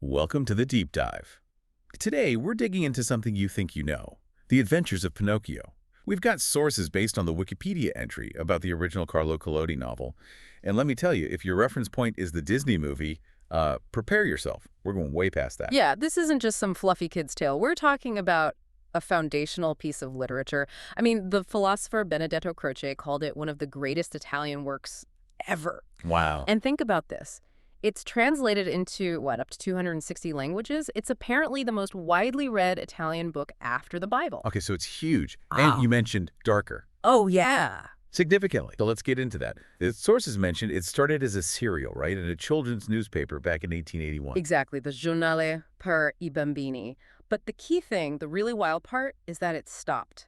Welcome to the Deep Dive. Today, we're digging into something you think you know, the adventures of Pinocchio. We've got sources based on the Wikipedia entry about the original Carlo Collodi novel. And let me tell you, if your reference point is the Disney movie, prepare yourself. We're going way past that. Yeah, this isn't just some fluffy kid's tale. We're talking about a foundational piece of literature. I mean, the philosopher Benedetto Croce called it one of the greatest Italian works ever. Wow. And think about this. It's translated into, up to 260 languages. It's apparently the most widely read Italian book after the Bible. Okay, so it's huge. Wow. And you mentioned darker. Oh, yeah. Significantly. So let's get into that. The sources mentioned it started as a serial, right, in a children's newspaper back in 1881. Exactly, the Giornale per I Bambini. But the key thing, the really wild part, is that it stopped.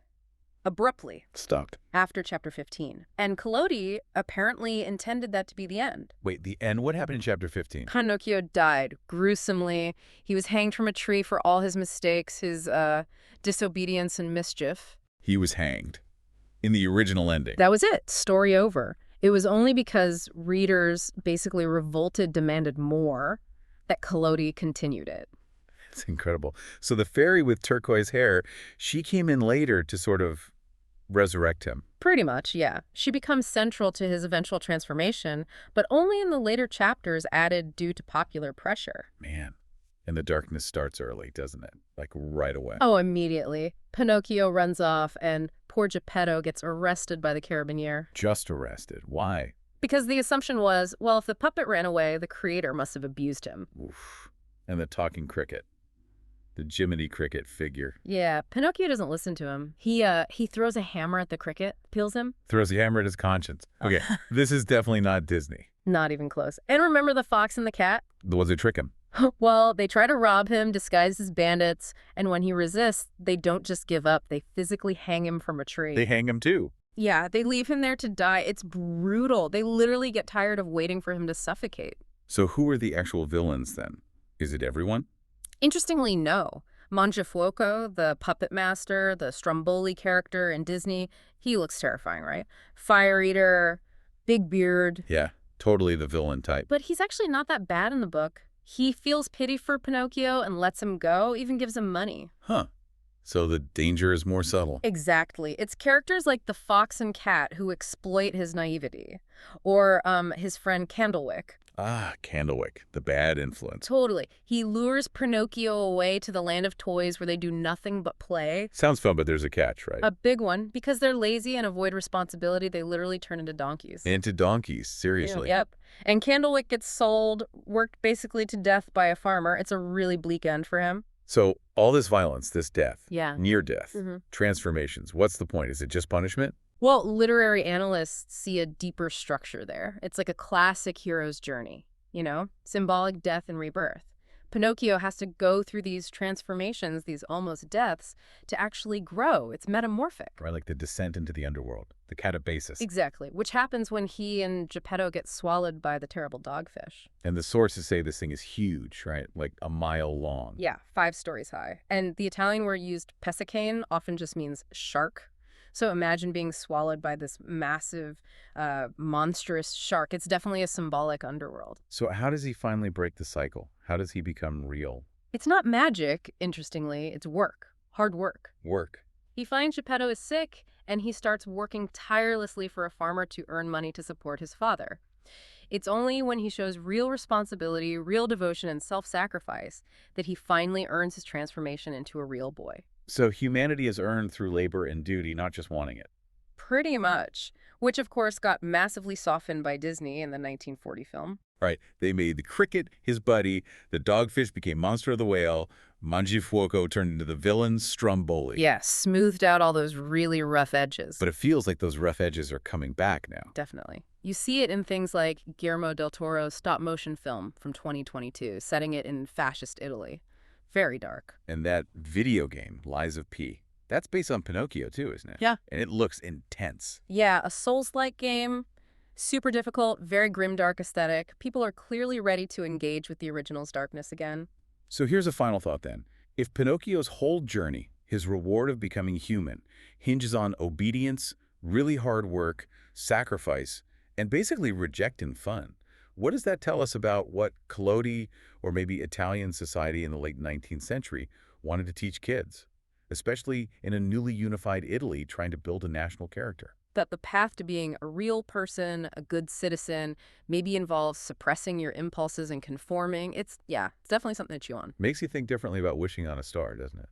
Abruptly. Stopped. After chapter 15. And Collodi apparently intended that to be the end. Wait, the end? What happened in chapter 15? Pinocchio died gruesomely. He was hanged from a tree for all his mistakes, his disobedience and mischief. He was hanged. In the original ending. That was it. Story over. It was only because readers basically revolted, demanded more, that Collodi continued it. It's incredible. So the fairy with turquoise hair, she came in later to sort of resurrect him. Pretty much, yeah. She becomes central to his eventual transformation, but only in the later chapters added due to popular pressure. Man. And the darkness starts early, doesn't it? Like right away. Oh, immediately. Pinocchio runs off, and poor Geppetto gets arrested by the carabinier. Just arrested. Why? Because the assumption was, well, if the puppet ran away, the creator must have abused him. Oof. And the talking cricket. The Jiminy Cricket figure. Yeah, Pinocchio doesn't listen to him. He throws a hammer at the cricket, peels him. Throws the hammer at his conscience. Okay, this is definitely not Disney. Not even close. And remember the fox and the cat? The ones who trick him. Well, they try to rob him, disguised as bandits, and when he resists, they don't just give up. They physically hang him from a tree. They hang him too. Yeah, they leave him there to die. It's brutal. They literally get tired of waiting for him to suffocate. So who are the actual villains then? Is it everyone? Interestingly, no. Mangiafuoco, the puppet master, the Stromboli character in Disney, he looks terrifying, right? Fire eater, big beard. Yeah, totally the villain type. But he's actually not that bad in the book. He feels pity for Pinocchio and lets him go, even gives him money. Huh. So the danger is more subtle. Exactly. It's characters like the fox and cat who exploit his naivety. Or his friend Candlewick. Ah, Candlewick, the bad influence. Totally. He lures Pinocchio away to the land of toys where they do nothing but play. Sounds fun, but there's a catch, right? A big one. Because they're lazy and avoid responsibility, they literally turn into donkeys. Into donkeys, seriously. Yep. And Candlewick gets sold, worked basically to death by a farmer. It's a really bleak end for him. So all this violence, this death, Yeah. near death, transformations, what's the point? Is it just punishment? Well, literary analysts see a deeper structure there. It's like a classic hero's journey, symbolic death and rebirth. Pinocchio has to go through these transformations, these almost deaths, to actually grow. It's metamorphic. Right, like the descent into the underworld, the catabasis. Exactly, which happens when he and Geppetto get swallowed by the terrible dogfish. And the sources say this thing is huge, right? Like a mile long. Yeah, 5 stories high. And the Italian word used pescane often just means shark. So imagine being swallowed by this massive, monstrous shark. It's definitely a symbolic underworld. So how does he finally break the cycle? How does he become real? It's not magic, interestingly. It's work. Hard work. Work. He finds Geppetto is sick, and he starts working tirelessly for a farmer to earn money to support his father. It's only when he shows real responsibility, real devotion, and self-sacrifice that he finally earns his transformation into a real boy. So humanity is earned through labor and duty, not just wanting it. Pretty much. Which, of course, got massively softened by Disney in the 1940 film. Right. They made the cricket his buddy, the dogfish became Monster of the Whale, Mangiafuoco turned into the villain Stromboli. Yeah, smoothed out all those really rough edges. But it feels like those rough edges are coming back now. Definitely. You see it in things like Guillermo del Toro's stop-motion film from 2022, setting it in fascist Italy. Very dark. And that video game, Lies of P, that's based on Pinocchio too, isn't it? Yeah. And it looks intense. Yeah, a Souls-like game, super difficult, very grimdark aesthetic. People are clearly ready to engage with the original's darkness again. So here's a final thought then. If Pinocchio's whole journey, his reward of becoming human, hinges on obedience, really hard work, sacrifice, and basically rejecting fun, What does that tell us about what Collodi or maybe Italian society in the late 19th century wanted to teach kids, especially in a newly unified Italy trying to build a national character? That the path to being a real person, a good citizen, maybe involves suppressing your impulses and conforming. Yeah, it's definitely something to chew on. Makes you think differently about wishing on a star, doesn't it?